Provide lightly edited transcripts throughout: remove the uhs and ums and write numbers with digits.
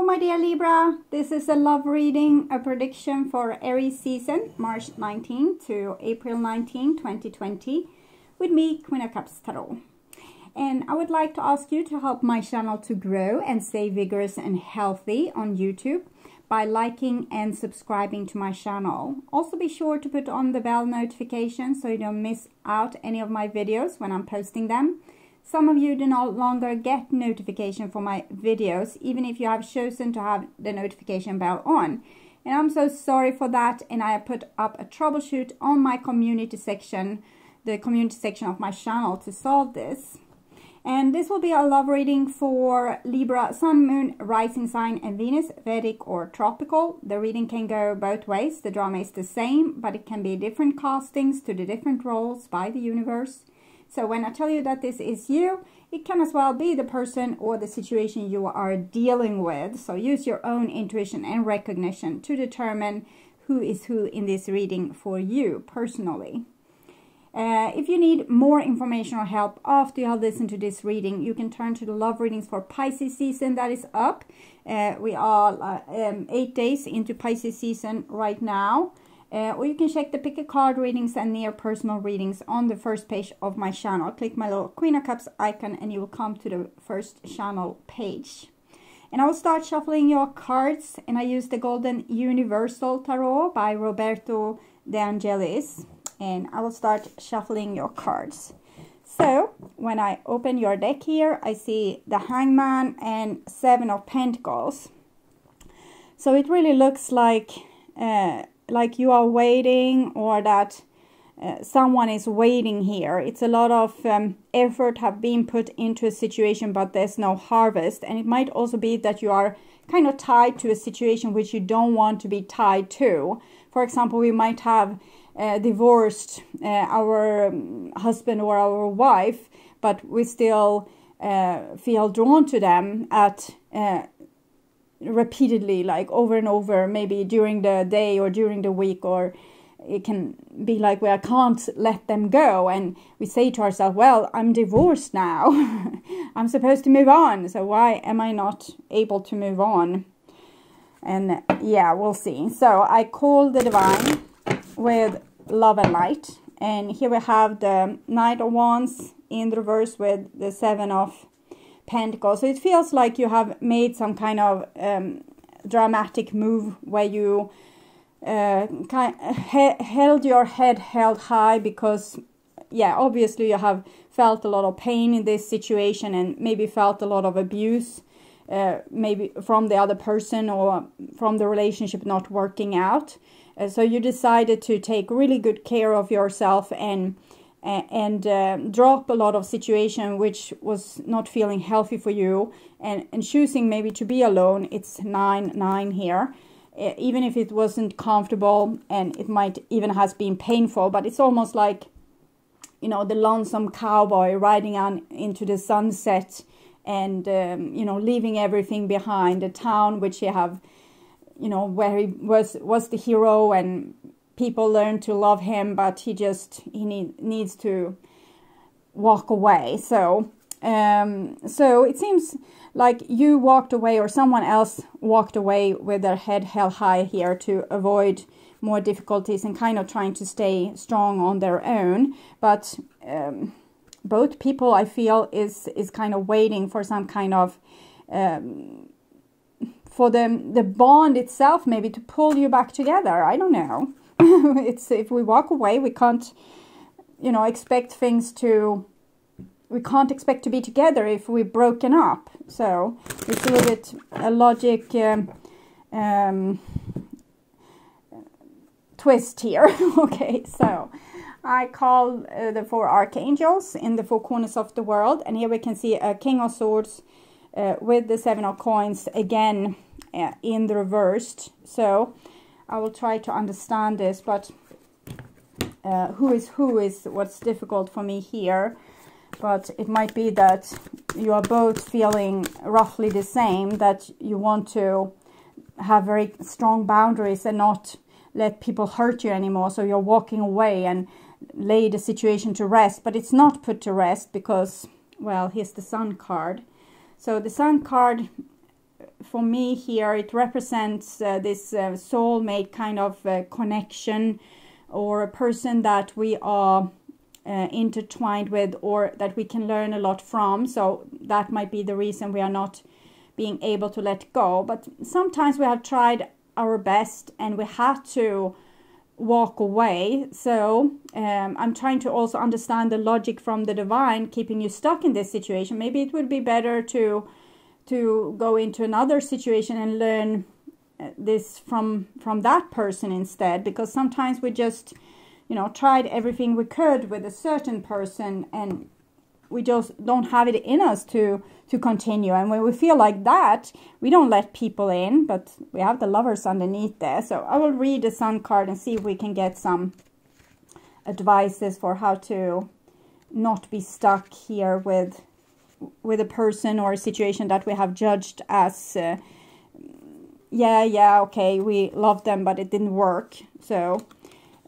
my dear Libra, this is a love reading, a prediction for Aries season, March 19 to April 19, 2020, with me, Queen of Cups Tarot. And I would like to ask you to help my channel to grow and stay vigorous and healthy on YouTube by liking and subscribing to my channel. Also be sure to put on the bell notification so you don't miss out any of my videos when I'm posting them. Some of you do no longer get notification for my videos, even if you have chosen to have the notification bell on. And I'm so sorry for that, and I put up a troubleshoot on my community section, the community section of my channel, to solve this. And this will be a love reading for Libra, Sun, Moon, Rising Sign, and Venus, Vedic or Tropical. The reading can go both ways. The drama is the same, but it can be different castings to the different roles by the universe. So when I tell you that this is you, it can as well be the person or the situation you are dealing with. So use your own intuition and recognition to determine who is who in this reading for you personally. If you need more information or help after you have listened to this reading, you can turn to the love readings for Pisces season that is up. We are 8 days into Pisces season right now. Or you can check the pick a card readings and near personal readings on the first page of my channel. Click my little Queen of Cups icon and you will come to the first channel page. And I will start shuffling your cards, and I use the Golden Universal Tarot by Roberto de Angelis. And I will start shuffling your cards. So when I open your deck here, I see the Hangman and 7 of Pentacles. So it really looks like you are waiting, or that someone is waiting here. It's a lot of effort have been put into a situation, but there's no harvest. And it might also be that you are kind of tied to a situation which you don't want to be tied to. For example, we might have divorced our husband or our wife, but we still feel drawn to them at repeatedly, like over and over, maybe during the day or during the week, or it can be like I can't let them go, and we say to ourselves, well, I'm divorced now. I'm supposed to move on, so why am I not able to move on? And yeah, we'll see. So I call the divine with love and light, and here we have the Knight of Wands in the reverse with the 7 of Pentacles. So it feels like you have made some kind of dramatic move where you held your head held high, because yeah, obviously you have felt a lot of pain in this situation, and maybe felt a lot of abuse, maybe from the other person or from the relationship not working out. So you decided to take really good care of yourself and drop a lot of situation which was not feeling healthy for you, and choosing maybe to be alone. It's 9-9 here, even if it wasn't comfortable, and it might even has been painful, but it's almost like, you know, the lonesome cowboy riding on into the sunset, and you know, leaving everything behind, the town which you have, you know, where he was the hero, and people learn to love him, but he needs to walk away. So so it seems like you walked away, or someone else walked away with their head held high here to avoid more difficulties, and kind of trying to stay strong on their own. But both people, I feel, is kind of waiting for some kind of for the bond itself, maybe to pull you back together. I don't know. It's, if we walk away, we can't, you know, expect things to, we can't expect to be together if we're broken up. So it's a little bit a logic twist here. Okay, so I call the 4 archangels in the 4 corners of the world, and here we can see a King of Swords with the 7 of Coins again in the reversed. So I will try to understand this, but who is what's difficult for me here. But it might be that you are both feeling roughly the same, that you want to have very strong boundaries and not let people hurt you anymore. So you're walking away and lay the situation to rest, but it's not put to rest because, well, here's the Sun card. So the Sun card for me here, it represents this soulmate kind of connection, or a person that we are intertwined with, or that we can learn a lot from. So that might be the reason we are not being able to let go. But sometimes we have tried our best and we had to walk away. So I'm trying to also understand the logic from the divine keeping you stuck in this situation. Maybe it would be better to go into another situation and learn this from that person instead, because sometimes we just, you know, tried everything we could with a certain person and we just don't have it in us to continue. And when we feel like that, we don't let people in, but we have the Lovers underneath there. So I will read the Sun card and see if we can get some advices for how to not be stuck here with a person or a situation that we have judged as okay, we love them but it didn't work. So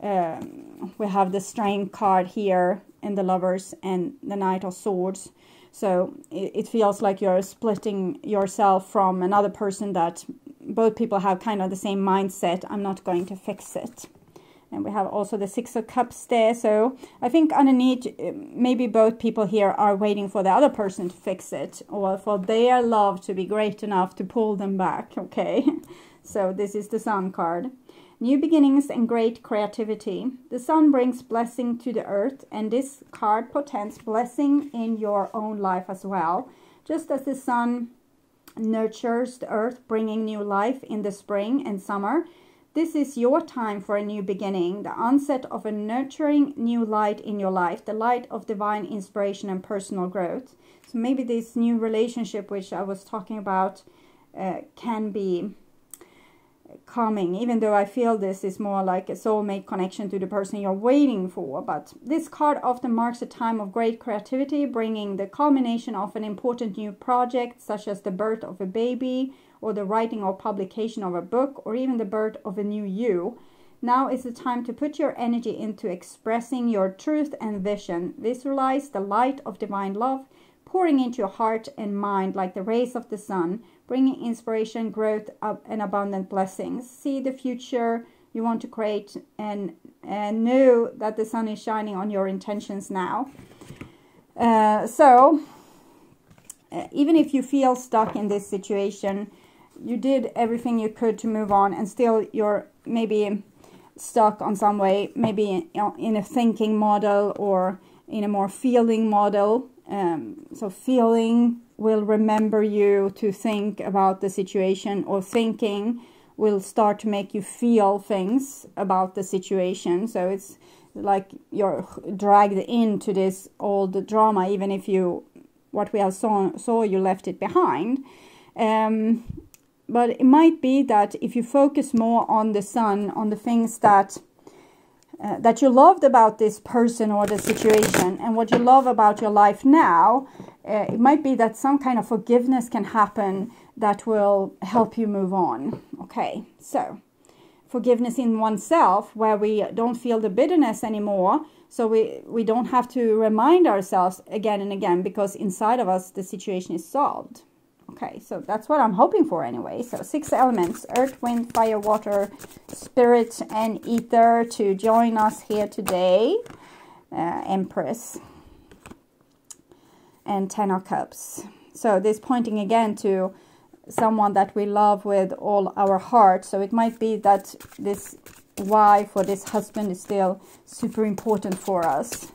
we have the Strength card here in the Lovers and the Knight of Swords. So it feels like you're splitting yourself from another person, that both people have kind of the same mindset. I'm not going to fix it. And we have also the Six of Cups there. So I think underneath, maybe both people here are waiting for the other person to fix it, or for their love to be great enough to pull them back. Okay, so this is the Sun card. New beginnings and great creativity. The sun brings blessing to the earth, and this card portends blessing in your own life as well. Just as the sun nurtures the earth, bringing new life in the spring and summer, this is your time for a new beginning, the onset of a nurturing new light in your life, the light of divine inspiration and personal growth. So maybe this new relationship, which I was talking about, can be coming, even though I feel this is more like a soulmate connection to the person you're waiting for. But this card often marks a time of great creativity, bringing the culmination of an important new project, such as the birth of a baby, or the writing or publication of a book, or even the birth of a new you. Now is the time to put your energy into expressing your truth and vision. Visualize the light of divine love pouring into your heart and mind like the rays of the sun, bringing inspiration, growth, and abundant blessings. See the future you want to create, and know that the sun is shining on your intentions now. So even if you feel stuck in this situation, you did everything you could to move on, and still you're maybe stuck on some way, maybe in a thinking model or in a more feeling model. So feeling will remember you to think about the situation, or thinking will start to make you feel things about the situation. So it's like you're dragged into this old drama, even if what we have saw you left it behind. But it might be that if you focus more on the sun, on the things that you loved about this person or the situation, and what you love about your life now, it might be that some kind of forgiveness can happen that will help you move on. Okay, so forgiveness in oneself, where we don't feel the bitterness anymore, so we don't have to remind ourselves again and again, because inside of us the situation is solved. Okay, so that's what I'm hoping for anyway. So 6 elements: earth, wind, fire, water, spirit, and ether to join us here today. Empress and 10 of Cups. So this pointing again to someone that we love with all our heart. So it might be that this wife or this husband is still super important for us.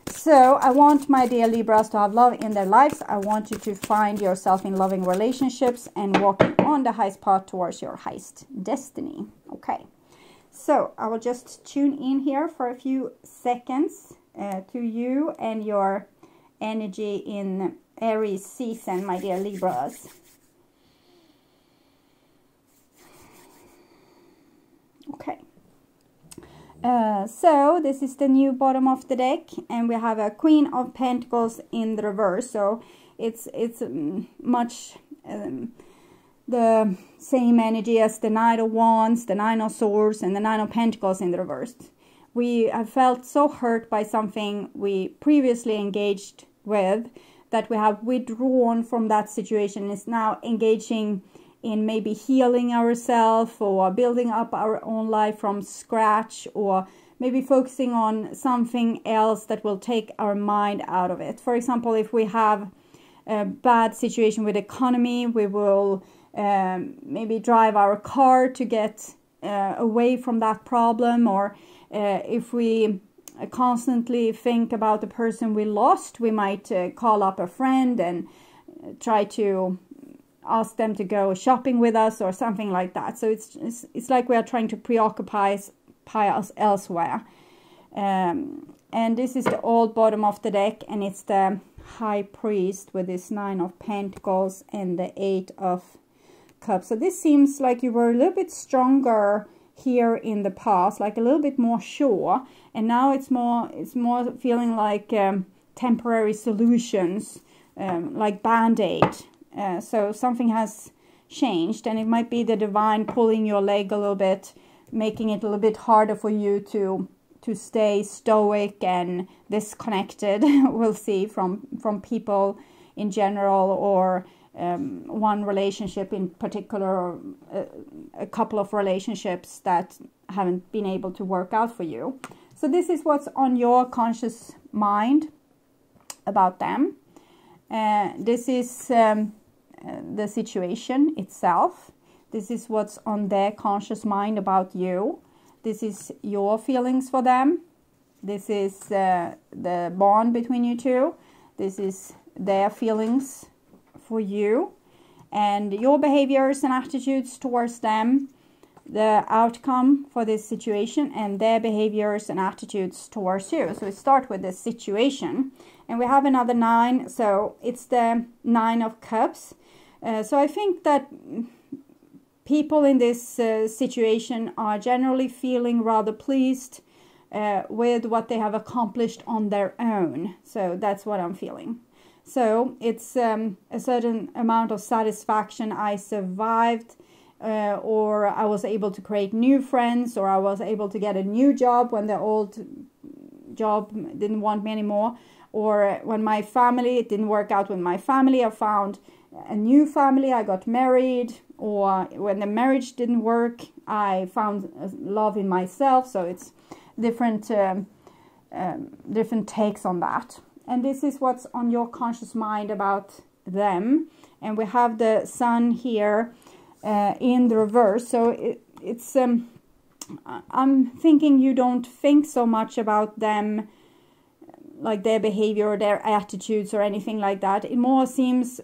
So I want my dear Libras to have love in their lives. I want you to find yourself in loving relationships and walking on the highest path towards your highest destiny. Okay, so I will just tune in here for a few seconds to you and your energy in Aries season, my dear Libras. Okay. So this is the new bottom of the deck, and we have a Queen of Pentacles in the reverse. So it's much the same energy as the Knight of Wands, the Nine of Swords, and the Nine of Pentacles in the reverse. We have felt so hurt by something we previously engaged with that we have withdrawn from that situation, is now engaging in maybe healing ourselves or building up our own life from scratch, or maybe focusing on something else that will take our mind out of it. For example, if we have a bad situation with economy, we will maybe drive our car to get away from that problem, or if we constantly think about the person we lost, we might call up a friend and try to ask them to go shopping with us or something like that. So it's like we are trying to preoccupy us elsewhere. And this is the old bottom of the deck, and it's the High Priest with this 9 of Pentacles and the 8 of Cups. So this seems like you were a little bit stronger here in the past, like a little bit more sure, and now it's more feeling like temporary solutions, like band-aid. So something has changed, and it might be the divine pulling your leg a little bit, making it a little bit harder for you to stay stoic and disconnected. We'll see, from people in general, or one relationship in particular, or a couple of relationships that haven't been able to work out for you. So this is what's on your conscious mind about them. This is the situation itself. This is what's on their conscious mind about you. This is your feelings for them. This is the bond between you two. This is their feelings for you, and your behaviors and attitudes towards them, the outcome for this situation, and their behaviors and attitudes towards you. So we start with the situation, and we have another 9, so it's the 9 of Cups. So I think that people in this situation are generally feeling rather pleased with what they have accomplished on their own. So that's what I'm feeling. So it's a certain amount of satisfaction. I survived, or I was able to create new friends, or I was able to get a new job when the old job didn't want me anymore, or when my family, it didn't work out with my family, I found a new family, I got married, or when the marriage didn't work, I found love in myself. So it's different takes on that. And this is what's on your conscious mind about them. And we have the Sun here in the reverse. So it's I'm thinking you don't think so much about them, like their behavior or their attitudes or anything like that. It more seems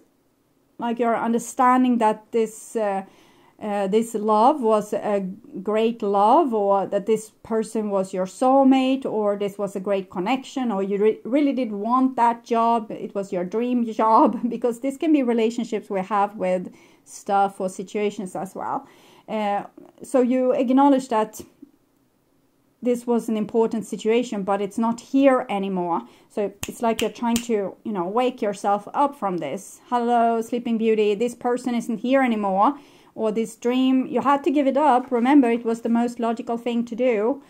like you're understanding that this love was a great love, or that this person was your soulmate, or this was a great connection, or you really did want that job, it was your dream job, because this can be relationships we have with stuff or situations as well. So you acknowledge that this was an important situation, but it's not here anymore. So it's like you're trying to, wake yourself up from this. Hello, Sleeping Beauty, this person isn't here anymore. Or this dream, you had to give it up. Remember, it was the most logical thing to do.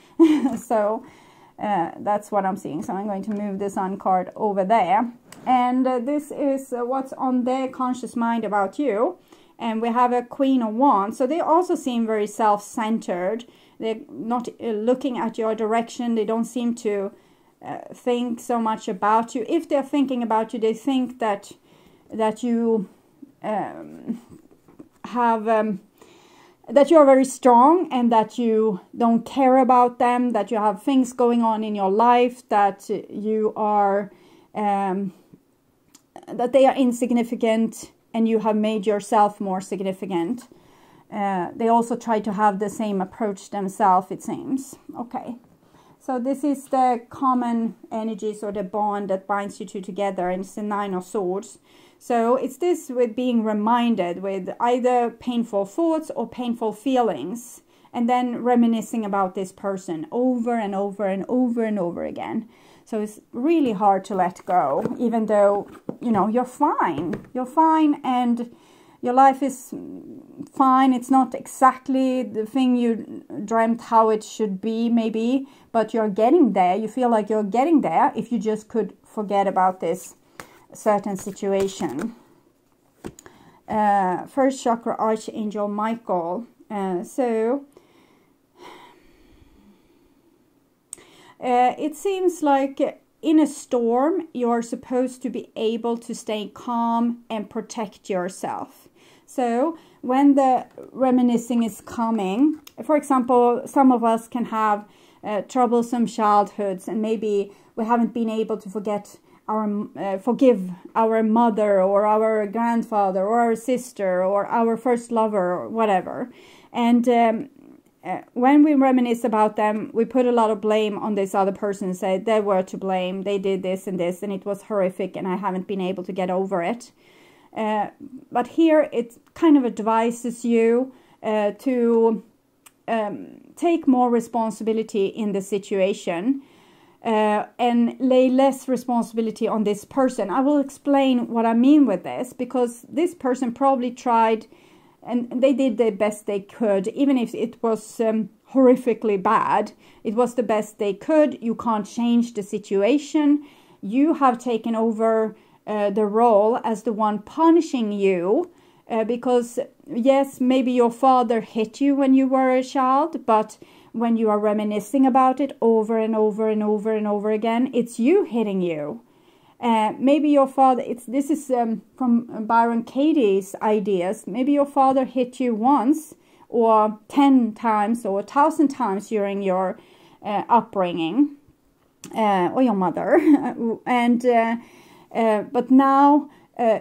So that's what I'm seeing. So I'm going to move the Sun card over there. And this is what's on their conscious mind about you. And we have a Queen of Wands. So they also seem very self-centered. They're not looking at your direction. They don't seem to think so much about you. If they're thinking about you, they think that you that you are very strong, and that you don't care about them, that you have things going on in your life, that you are that they are insignificant, and you have made yourself more significant. They also try to have the same approach themselves, it seems. Okay, so this is the common energies, or the bond that binds you two together, and it's the 9 of Swords. So it's this with being reminded with either painful thoughts or painful feelings, and then reminiscing about this person over and over and over and over again. So it's really hard to let go, even though, you're fine. You're fine, and your life is fine. It's not exactly the thing you dreamt how it should be, maybe, but you're getting there. You feel like you're getting there if you just could forget about this certain situation. first chakra Archangel Michael. It seems like in a storm, you're supposed to be able to stay calm and protect yourself. So when the reminiscing is coming, for example, some of us can have troublesome childhoods, and maybe we haven't been able to forgive our mother or our grandfather or our sister or our first lover or whatever. And when we reminisce about them, we put a lot of blame on this other person and say they were to blame, they did this and this, and it was horrific and I haven't been able to get over it. But here it kind of advises you to take more responsibility in the situation and lay less responsibility on this person. I will explain what I mean with this, because this person probably tried and they did the best they could, even if it was horrifically bad. It was the best they could. You can't change the situation. You have taken over the role as the one punishing you, because yes, maybe your father hit you when you were a child, but when you are reminiscing about it over and over and over and over again, it's you hitting you. Maybe your father, this is from Byron Katie's ideas, maybe your father hit you once or 10 times or 1,000 times during your upbringing, or your mother, and but now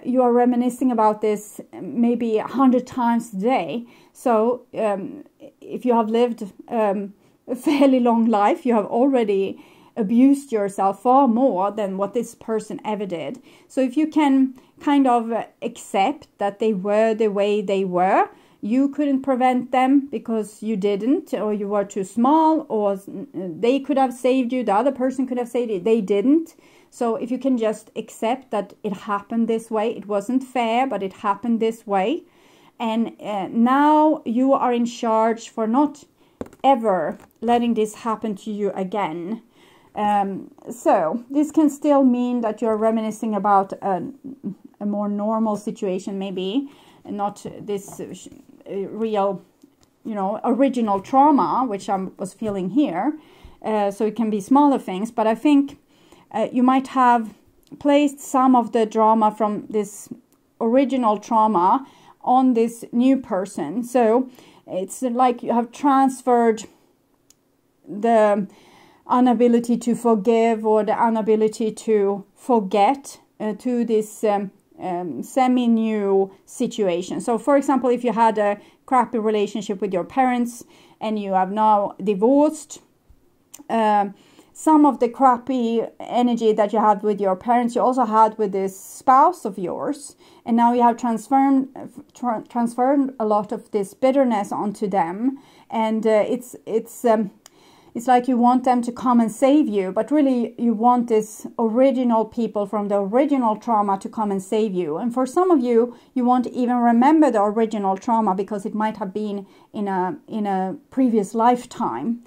you are reminiscing about this maybe 100 times a day. So if you have lived a fairly long life, you have already abused yourself far more than what this person ever did. So if you can kind of accept that they were the way they were, you couldn't prevent them because you didn't, or you were too small, or they could have saved you, the other person could have saved you, they didn't. So if you can just accept that it happened this way, it wasn't fair, but it happened this way, and now you are in charge for not ever letting this happen to you again. So this can still mean that you're reminiscing about a more normal situation, maybe, and not this real, original trauma, which I was feeling here. So it can be smaller things, but I think you might have placed some of the drama from this original trauma on this new person. So it's like you have transferred the inability to forgive or the inability to forget to this semi-new situation. So for example, if you had a crappy relationship with your parents and you have now divorced, some of the crappy energy that you had with your parents, you also had with this spouse of yours, and now you have transferred a lot of this bitterness onto them, and it's like you want them to come and save you, but really you want this original people from the original trauma to come and save you. And for some of you, you won't even remember the original trauma because it might have been in a previous lifetime.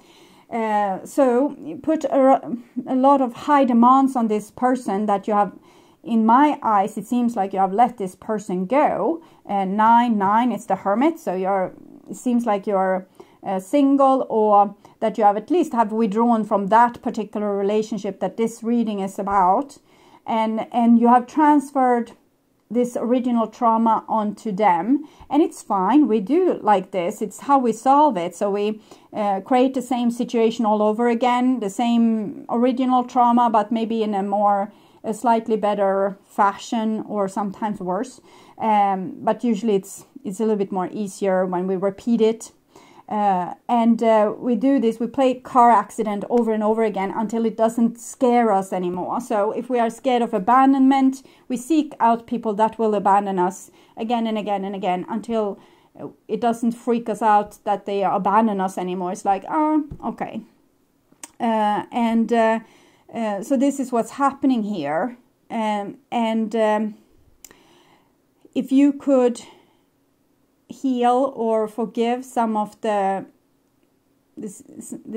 So you put a lot of high demands on this person that you have. In my eyes, it seems like you have let this person go. 9, it's the Hermit, so it seems like you're single, or that you have at least withdrawn from that particular relationship that this reading is about, and you have transferred this original trauma onto them. And it's fine, we do like this, it's how we solve it. So we create the same situation all over again, the same original trauma, but maybe in a slightly better fashion, or sometimes worse, but usually it's a little bit more easier when we repeat it. We do this, we play car accident over and over again until it doesn't scare us anymore. So if we are scared of abandonment, we seek out people that will abandon us again and again and again until it doesn't freak us out that they abandon us anymore. It's like, oh, okay. So this is what's happening here. If you could heal or forgive some of the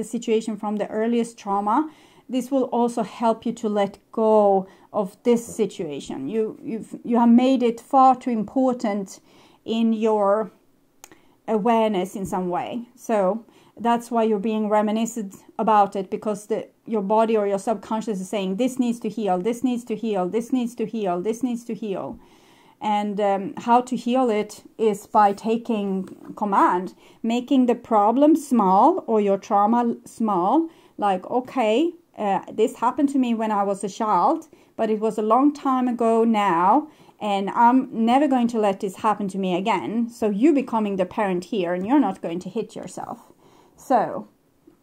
situation from the earliest trauma, this will also help you to let go of this situation. You have made it far too important in your awareness in some way. So that's why you're being reminiscent about it, because your body or your subconscious is saying, this needs to heal, this needs to heal, this needs to heal, this needs to heal. And how to heal it is by taking command, making the problem small or your trauma small. Like, okay, this happened to me when I was a child, but it was a long time ago now, and I'm never going to let this happen to me again. So you becoming the parent here, and you're not going to hit yourself. So,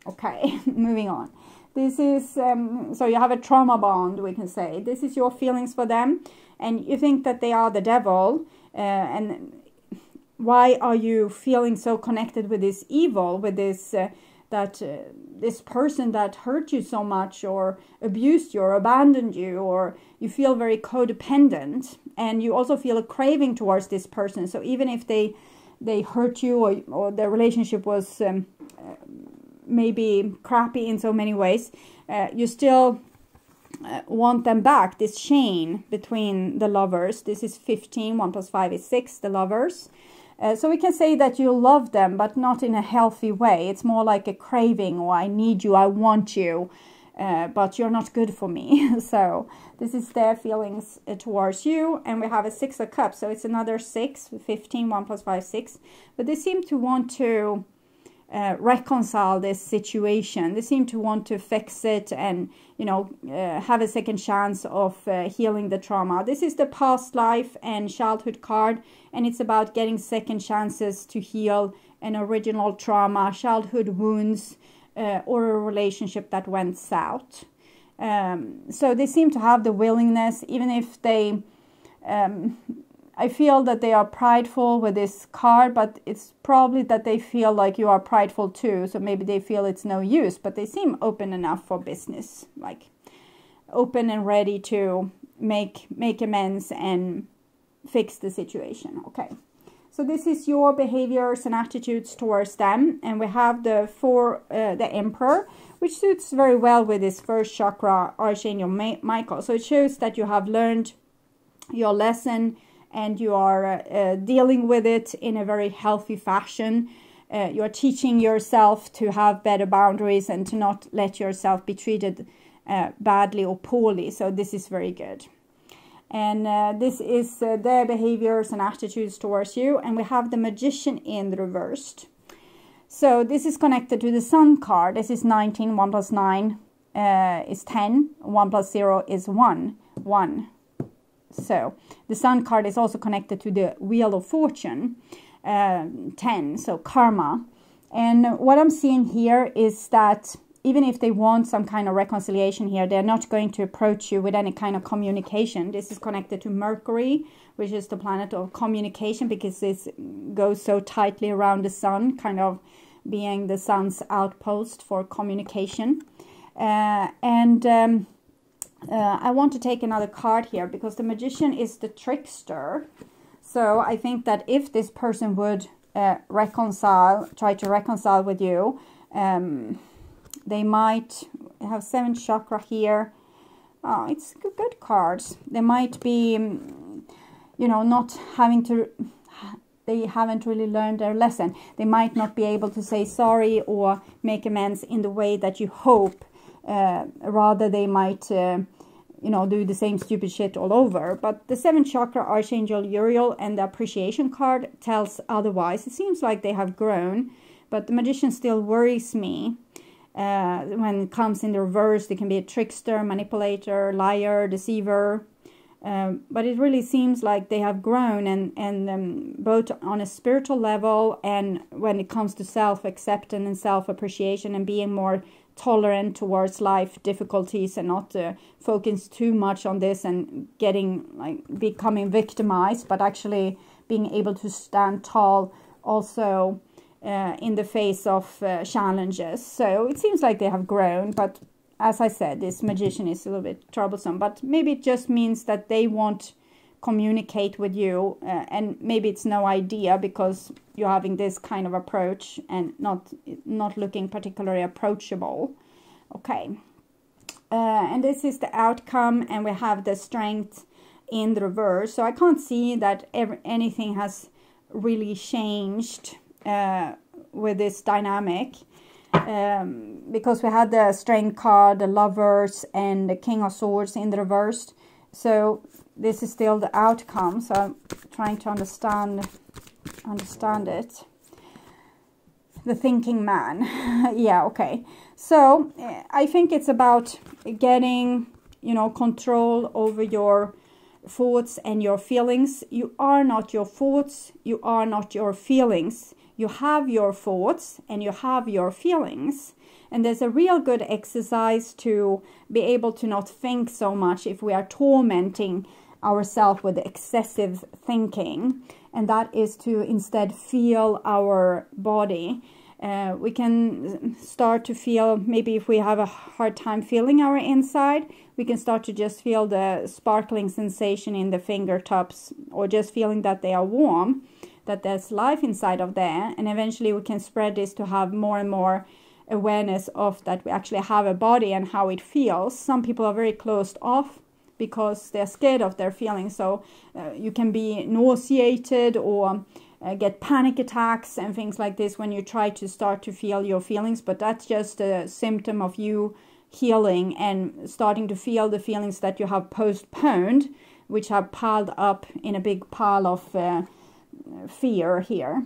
okay, moving on. This is, so you have a trauma bond, we can say. This is your feelings for them, and you think that they are the devil. And why are you feeling so connected with this evil, with this, this person that hurt you so much, or abused you, or abandoned you, or you feel very codependent, and you also feel a craving towards this person. So even if they hurt you, or their relationship was maybe crappy in so many ways, you still want them back. This chain between the lovers, this is 15, 1 plus 5 is 6, the lovers. So we can say that you love them, but not in a healthy way. It's more like a craving, or I need you, I want you, but you're not good for me. So this is their feelings towards you. And we have a 6 of cups, so it's another 6, 15, 1 plus 5, 6. But they seem to want to reconcile this situation. They seem to want to fix it and, you know, have a second chance of healing the trauma. This is the past life and childhood card, and it's about getting second chances to heal an original trauma, childhood wounds, or a relationship that went south. So they seem to have the willingness, even if they I feel that they are prideful with this card, but it's probably that they feel like you are prideful too. So maybe they feel it's no use, but they seem open enough for business, like open and ready to make amends and fix the situation. Okay, so this is your behaviors and attitudes towards them. And we have the Emperor, which suits very well with this first chakra, Archangel Michael. So it shows that you have learned your lesson, and you are dealing with it in a very healthy fashion. You are teaching yourself to have better boundaries and to not let yourself be treated badly or poorly. So this is very good. And this is their behaviors and attitudes towards you. And we have the Magician in the reversed. So this is connected to the Sun card. This is 19, 1 plus 9 is 10, 1 plus 0 is 1, 1. So the Sun card is also connected to the Wheel of Fortune, 10, so karma. And what I'm seeing here is that even if they want some kind of reconciliation here, they're not going to approach you with any kind of communication. This is connected to Mercury, which is the planet of communication, because this goes so tightly around the Sun, kind of being the Sun's outpost for communication. I want to take another card here, because the Magician is the trickster. So I think that if this person would try to reconcile with you, they might have 7th chakra here. Oh, it's good cards. They might be, you know, not having to, they haven't really learned their lesson. They might not be able to say sorry or make amends in the way that you hope. Rather they might you know, do the same stupid shit all over. But the 7th chakra, Archangel Uriel, and the appreciation card tells otherwise. It seems like they have grown, but the Magician still worries me. When it comes in the reverse, they can be a trickster, manipulator, liar, deceiver. But it really seems like they have grown, and both on a spiritual level and when it comes to self-acceptance and self-appreciation, and being more tolerant towards life difficulties, and not focus too much on this and becoming victimized, but actually being able to stand tall also in the face of challenges. So it seems like they have grown, but as I said, this Magician is a little bit troublesome, but maybe it just means that they won't communicate with you, and maybe it's no idea because you're having this kind of approach and not looking particularly approachable. Okay, and this is the outcome, and we have the Strength in the reverse. So I can't see that anything has really changed with this dynamic, because we had the Strength card, the Lovers, and the King of Swords in the reverse. So this is still the outcome. So I'm trying to understand it. The thinking man. Yeah, okay. So I think it's about getting, you know, control over your thoughts and your feelings. You are not your thoughts. You are not your feelings. You have your thoughts and you have your feelings. And there's a real good exercise to be able to not think so much if we are tormenting ourselves with excessive thinking. And that is to instead feel our body. We can start to feel, maybe if we have a hard time feeling our inside, we can start to just feel the sparkling sensation in the fingertips, or just feeling that they are warm, that there's life inside of there. And eventually we can spread this to have more and more awareness of that we actually have a body and how it feels. Some people are very closed off because they're scared of their feelings. So you can be nauseated or get panic attacks and things like this when you try to start to feel your feelings. But that's just a symptom of you healing and starting to feel the feelings that you have postponed, which have piled up in a big pile of fear here.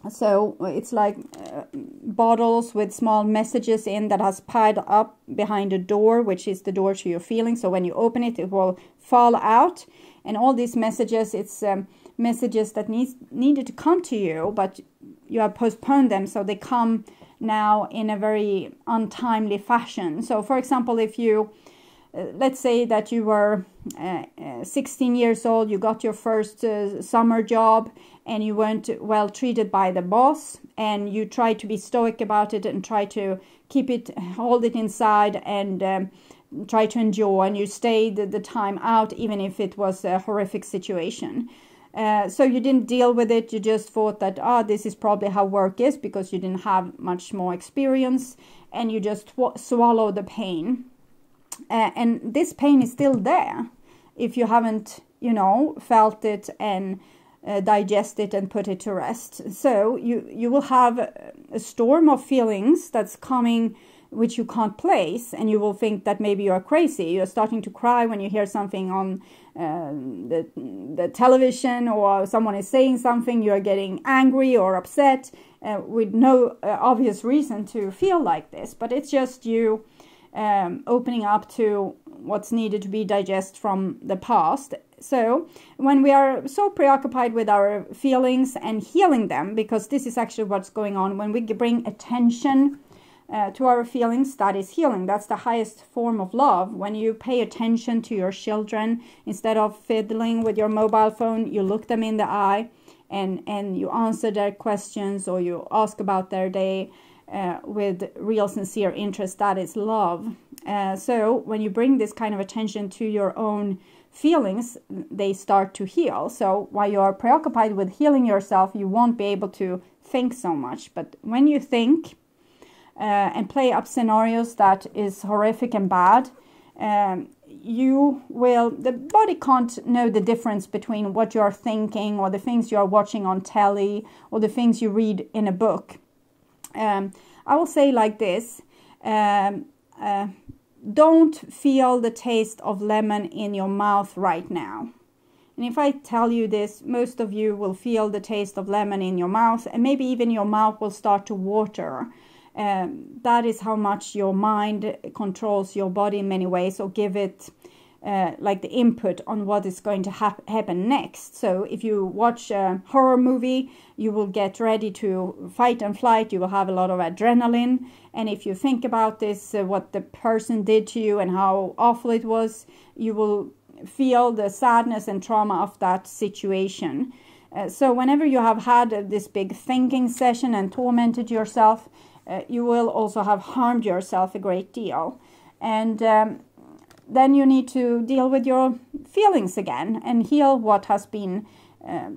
So it's like bottles with small messages in that has piled up behind a door, which is the door to your feelings. So when you open it, it will fall out. And all these messages, it's messages that needed to come to you, but you have postponed them. So they come now in a very untimely fashion. So for example, if you, let's say that you were 16 years old, you got your first summer job, and you weren't well treated by the boss, and you tried to be stoic about it and try to keep it, hold it inside, and try to enjoy, and you stayed the time out even if it was a horrific situation. So you didn't deal with it. You just thought that, this is probably how work is, because you didn't have much more experience, and you just swallow the pain. And this pain is still there if you haven't, you know, felt it and digest it and put it to rest. So you will have a storm of feelings that's coming, which you can't place, and you will think that maybe you're crazy. You're starting to cry when you hear something on the television, or someone is saying something. You're getting angry or upset with no obvious reason to feel like this, but it's just you opening up to what's needed to be digested from the past. So when we are so preoccupied with our feelings and healing them, because this is actually what's going on, when we bring attention to our feelings, that is healing. That's the highest form of love. When you pay attention to your children, instead of fiddling with your mobile phone, you look them in the eye and you answer their questions, or you ask about their day with real sincere interest. That is love. So when you bring this kind of attention to your own feelings, they start to heal. So while you are preoccupied with healing yourself, you won't be able to think so much. But when you think and play up scenarios that is horrific and bad, the body can't know the difference between what you are thinking, or the things you are watching on telly, or the things you read in a book. I will say like this, don't feel the taste of lemon in your mouth right now. And if I tell you this, most of you will feel the taste of lemon in your mouth, and maybe even your mouth will start to water. That is how much your mind controls your body in many ways, or give it like the input on what is going to happen next. So if you watch a horror movie, you will get ready to fight and flight. You will have a lot of adrenaline. And if you think about this, what the person did to you and how awful it was, you will feel the sadness and trauma of that situation. So whenever you have had this big thinking session and tormented yourself, you will also have harmed yourself a great deal. And then you need to deal with your feelings again and heal what has been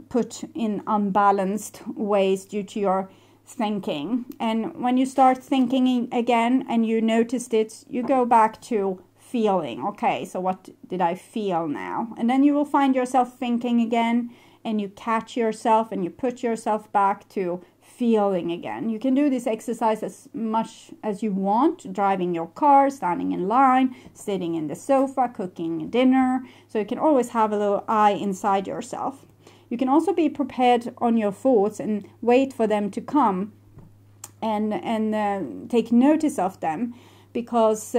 put in unbalanced ways due to your thinking. And when you start thinking again and you noticed it, you go back to feeling. Okay, so what did I feel now? And then you will find yourself thinking again, and you catch yourself and you put yourself back to feeling again. You can do this exercise as much as you want, driving your car, standing in line, sitting in the sofa, cooking dinner. So you can always have a little eye inside yourself. You can also be prepared on your thoughts and wait for them to come and take notice of them, because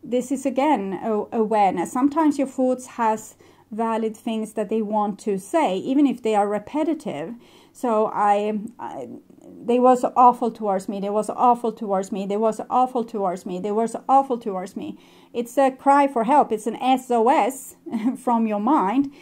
this is again awareness. Sometimes your thoughts has valid things that they want to say, even if they are repetitive. So they was awful towards me, they was awful towards me, they was awful towards me, they was awful towards me. It's a cry for help. It's an SOS from your mind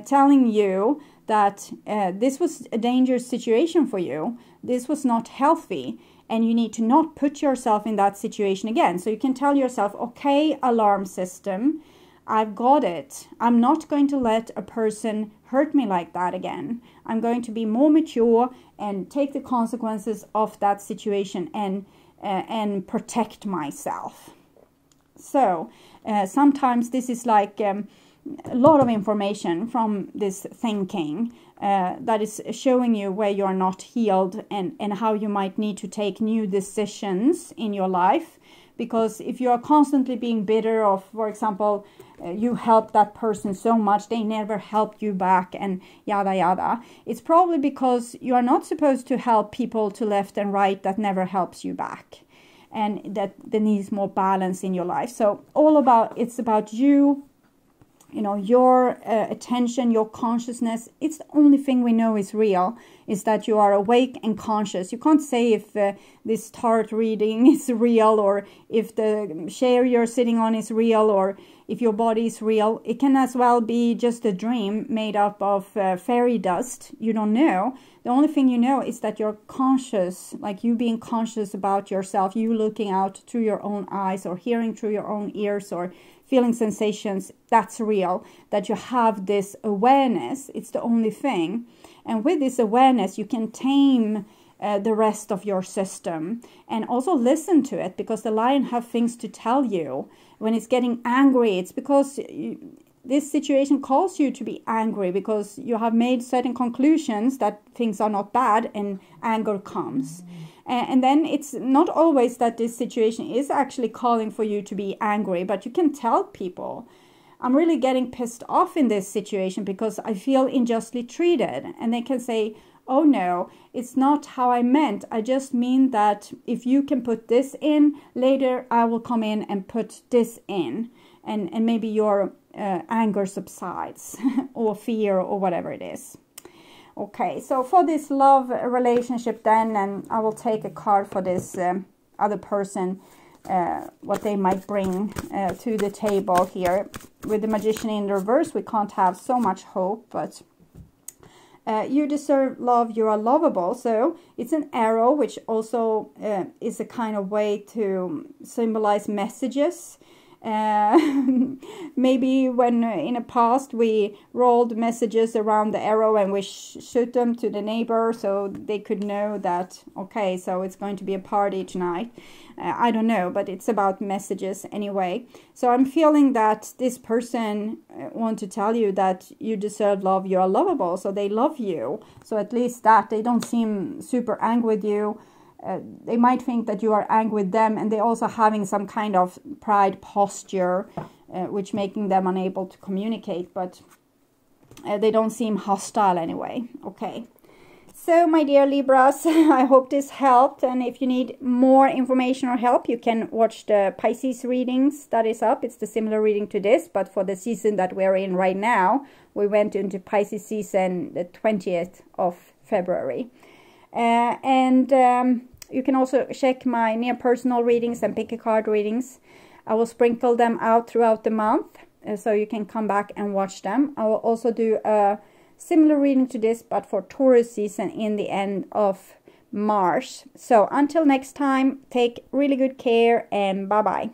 telling you that this was a dangerous situation for you. This was not healthy, and you need to not put yourself in that situation again. So you can tell yourself, okay, alarm system, I've got it. I'm not going to let a person hurt me like that again. I'm going to be more mature and take the consequences of that situation and protect myself. So sometimes this is like a lot of information from this thinking that is showing you where you are not healed and how you might need to take new decisions in your life. Because if you are constantly being bitter of, for example, you helped that person so much, they never helped you back, and yada yada, it's probably because you are not supposed to help people to left and right that never helps you back, and that there needs more balance in your life. So it's about you, your attention, your consciousness. It's the only thing we know is real, is that you are awake and conscious. You can't say if this tarot reading is real, or if the chair you're sitting on is real, or if your body is real. It can as well be just a dream made up of fairy dust. You don't know. The only thing you know is that you're conscious, like you being conscious about yourself, you looking out through your own eyes, or hearing through your own ears, or feeling sensations. That's real, that you have this awareness. It's the only thing. And with this awareness, you can tame the rest of your system, and also listen to it, because the lion have things to tell you. When it's getting angry, it's because this situation calls you to be angry, because you have made certain conclusions that things are not bad, and anger comes. And then it's not always that this situation is actually calling for you to be angry, but you can tell people, I'm really getting pissed off in this situation because I feel unjustly treated. And they can say, oh no, it's not how I meant. I just mean that if you can put this in, later I will come in and put this in. And maybe your anger subsides or fear or whatever it is. Okay, so for this love relationship then, and I will take a card for this other person, what they might bring to the table here. With the Magician in reverse, we can't have so much hope, but you deserve love, you are lovable. So it's an arrow, which also is a kind of way to symbolize messages. Maybe when in the past we rolled messages around the arrow and we shoot them to the neighbor so they could know that, okay, so it's going to be a party tonight. I don't know, but it's about messages anyway. So I'm feeling that this person want to tell you that you deserve love, you are lovable, so they love you. So at least that, they don't seem super angry with you. They might think that you are angry with them, and they're also having some kind of pride posture, which making them unable to communicate, but they don't seem hostile anyway. Okay. So, my dear Libras, I hope this helped, and if you need more information or help, you can watch the Pisces readings that is up. It's the similar reading to this, but for the season that we're in right now, we went into Pisces season the 20th of February. You can also check my near personal readings and pick a card readings. I will sprinkle them out throughout the month, so you can come back and watch them. I will also do a similar reading to this, but for Taurus season in the end of March. So until next time, take really good care, and bye-bye.